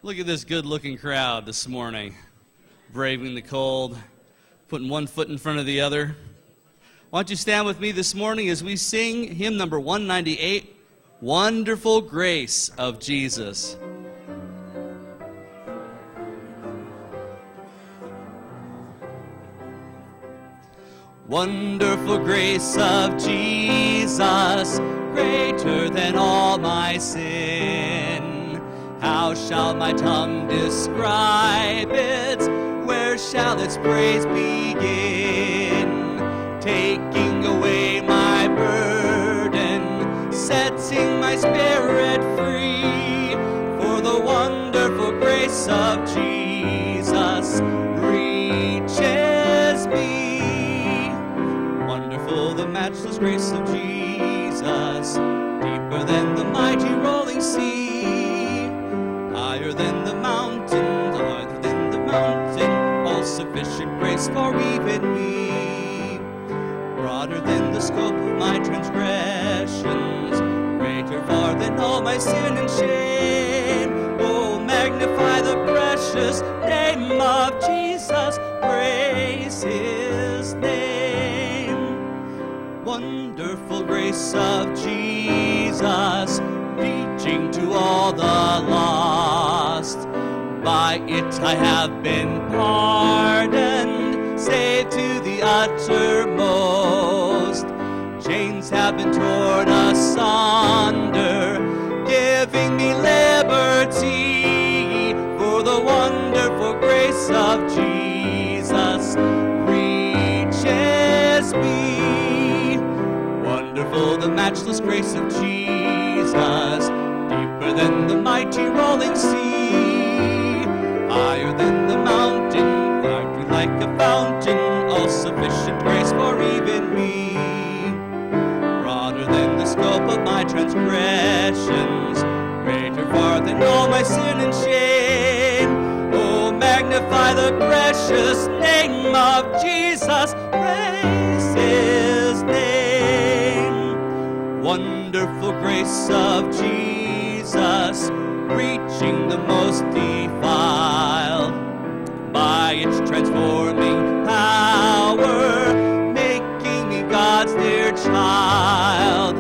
Look at this good-looking crowd this morning, braving the cold, putting one foot in front of the other. Why don't you stand with me this morning as we sing hymn number 198, Wonderful Grace of Jesus. Wonderful grace of Jesus, greater than all my sin. How shall my tongue describe it? Where shall its praise begin? Taking away my burden, setting my spirit free. For the wonderful grace of Jesus reaches me. Wonderful the matchless grace of Jesus, deeper than the mighty rolling sea. Higher than the mountain, higher than the mountain, all sufficient grace for even me. Broader than the scope of my transgressions, greater far than all my sin and shame. Oh, magnify the precious name of Jesus, praise his name. Wonderful grace of Jesus, reaching to all the lost. By it I have been pardoned, saved to the uttermost. Chains have been torn asunder, giving me liberty. For the wonderful grace of Jesus reaches me. Wonderful the matchless grace of Jesus, deeper than the mighty rolling sea. Higher than the mountain, fiery like a fountain, all sufficient grace for even me. Broader than the scope of my transgressions, greater far than all my sin and shame. Oh, magnify the precious name of Jesus, praise his name. Wonderful grace of Jesus, reaching the most defiled. By its transforming power, making me God's dear child.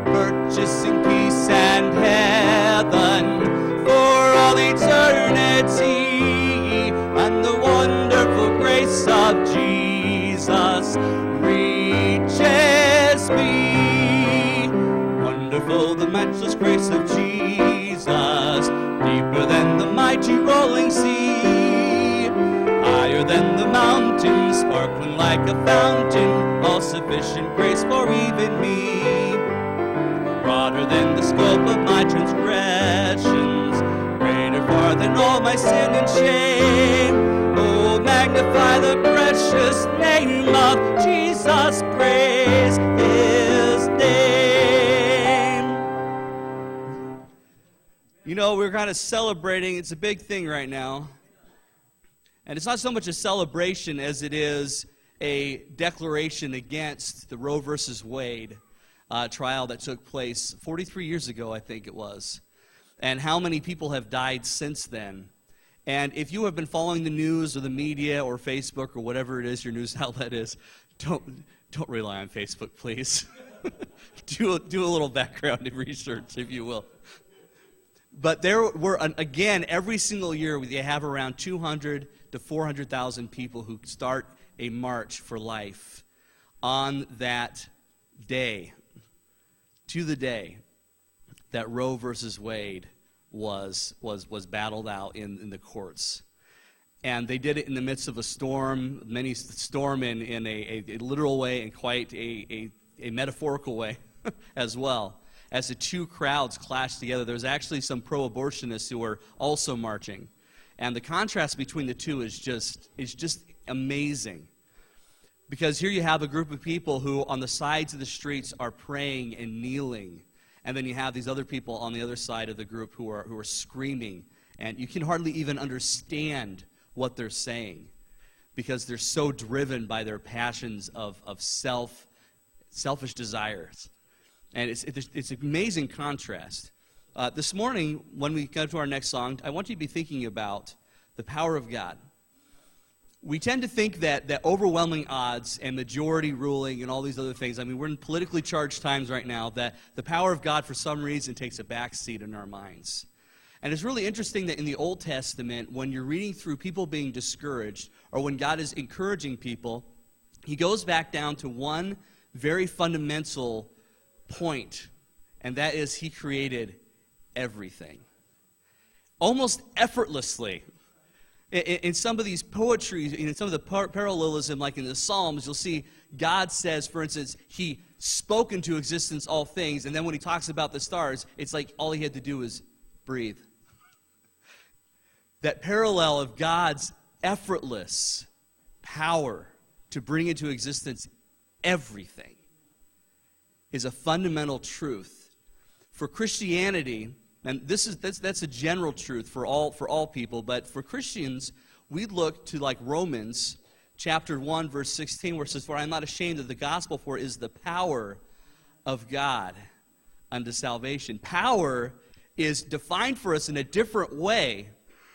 Purchasing peace and heaven for all eternity. And the wonderful grace of Jesus reaches me. Wonderful the matchless grace of Jesus, deeper than the mighty rolling sea. Higher than the mountains, sparkling like a fountain, all sufficient grace for even me. Broader than the scope of my transgressions, greater far than all my sin and shame. Oh, magnify the precious name of Jesus, praise his name. You know, we're kind of celebrating, it's a big thing right now. And it's not so much a celebration as it is a declaration against the Roe versus Wade trial that took place 43 years ago, I think it was. And how many people have died since then. And if you have been following the news or the media or Facebook or whatever it is your news outlet is, don't rely on Facebook, please. do a little background research, if you will. But there were, again, every single year we have around 200 to 400,000 people who start a march for life on that day, to the day that Roe versus Wade was battled out in the courts. And they did it in the midst of a storm, many storm in a literal way and quite a metaphorical way as well. As the two crowds clashed together, there was actually some pro-abortionists who were also marching. And the contrast between the two is just amazing. Because here you have a group of people who on the sides of the streets are praying and kneeling. And then you have these other people on the other side of the group who are screaming. And you can hardly even understand what they're saying. Because they're so driven by their passions of selfish desires. And it's an amazing contrast. This morning, when we go to our next song, I want you to be thinking about the power of God. We tend to think that overwhelming odds and majority ruling and all these other things, I mean, we're in politically charged times right now, that the power of God for some reason takes a backseat in our minds. And it's really interesting that in the Old Testament, when you're reading through people being discouraged, or when God is encouraging people, he goes back down to one very fundamental point, and that is he created everything. Almost effortlessly. In some of these poetries, in some of the parallelism, like in the Psalms, you'll see God says, for instance, he spoke into existence all things, and then when he talks about the stars, it's like all he had to do was breathe. That parallel of God's effortless power to bring into existence everything is a fundamental truth. For Christianity, and that's a general truth for all people, but for Christians, we look to like Romans chapter 1, verse 16, where it says, "For I am not ashamed of the gospel, for it is the power of God unto salvation." Power is defined for us in a different way,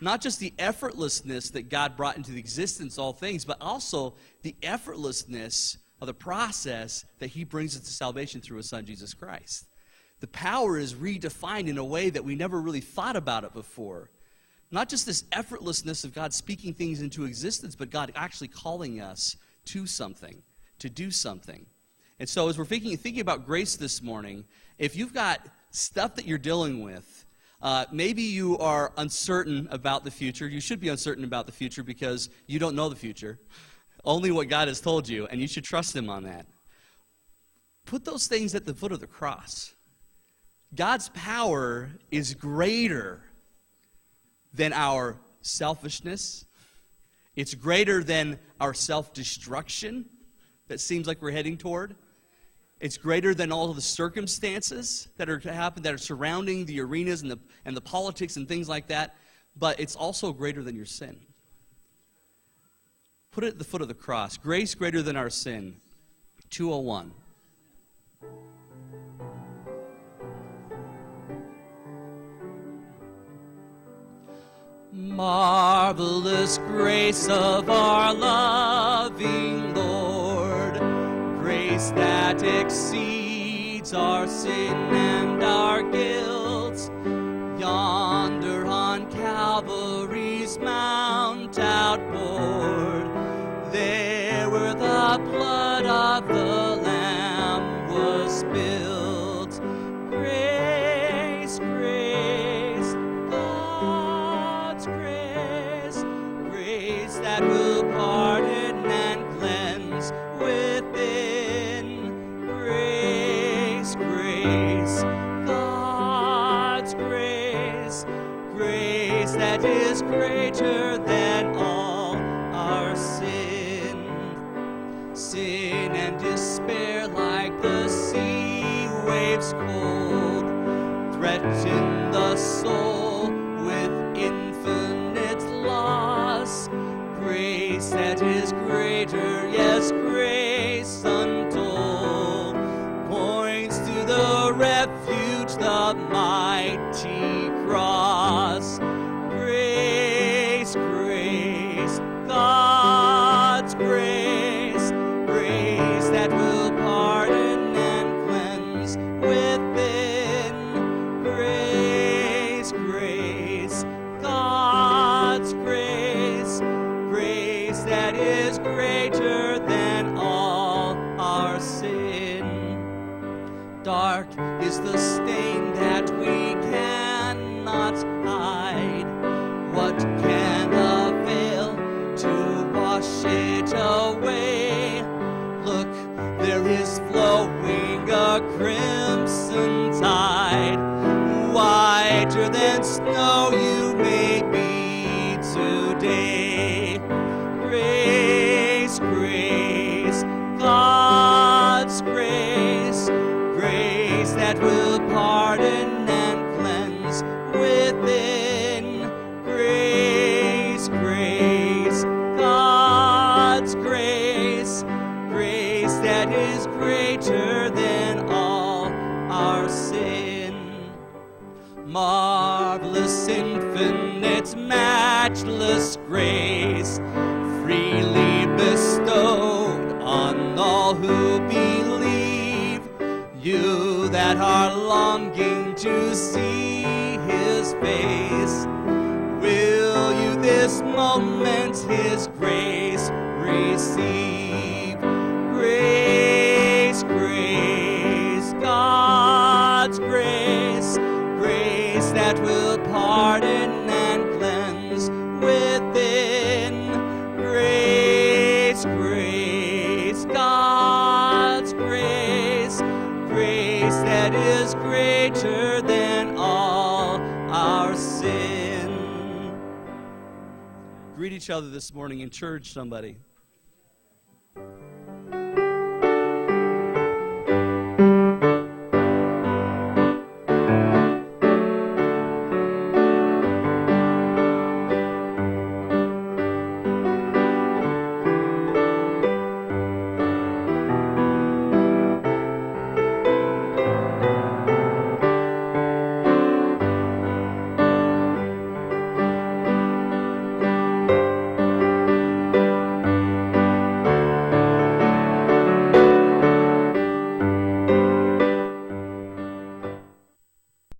not just the effortlessness that God brought into existence all things, but also the effortlessness of the process that he brings into salvation through his son, Jesus Christ. The power is redefined in a way that we never really thought about it before. Not just this effortlessness of God speaking things into existence, but God actually calling us to something, to do something. And so as we're thinking about grace this morning, if you've got stuff that you're dealing with, maybe you are uncertain about the future. You should be uncertain about the future because you don't know the future. Only what God has told you, and you should trust him on that. Put those things at the foot of the cross. God's power is greater than our selfishness. It's greater than our self-destruction that seems like we're heading toward. It's greater than all of the circumstances that are to happen, that are surrounding the arenas and the politics and things like that. But it's also greater than your sin. Put it at the foot of the cross. Grace greater than our sin. 201. Marvelous grace of our loving Lord, grace that exceeds our sin and our guilt. Yonder on Calvary's mount outpoured, there where the blood of the Lamb was spilled. Grace, grace, God's grace, grace that will pardon and cleanse within. Grace, grace, God's grace, grace that is greater than all our sin. Sin and despair like the sea waves cold threaten the soul with infinite loss. Grace that is greater, yes, grace untold, points to the refuge, the mighty cross. Grace, grace, God's grace, grace that will pardon and cleanse within. Grace, grace, God's grace, grace that is greater than all our sin. Dark is the stain that we cannot hide. What can avail to wash it away? Look, there is flowing a crimson tide, whiter than snow you may be today. Grace, grace, God's grace, grace that will pardon and cleanse within. Grace, grace, God's grace, grace that is greater than all our sin. marvelous, infinite, matchless grace, freely bestowed on all who believe. You that are longing to see His face, will you this moment His grace receive? Grace, grace, God's grace, grace that will pardon and cleanse within. Grace, grace, God's grace, grace that is greater than all our sin. Greet each other this morning, encourage somebody.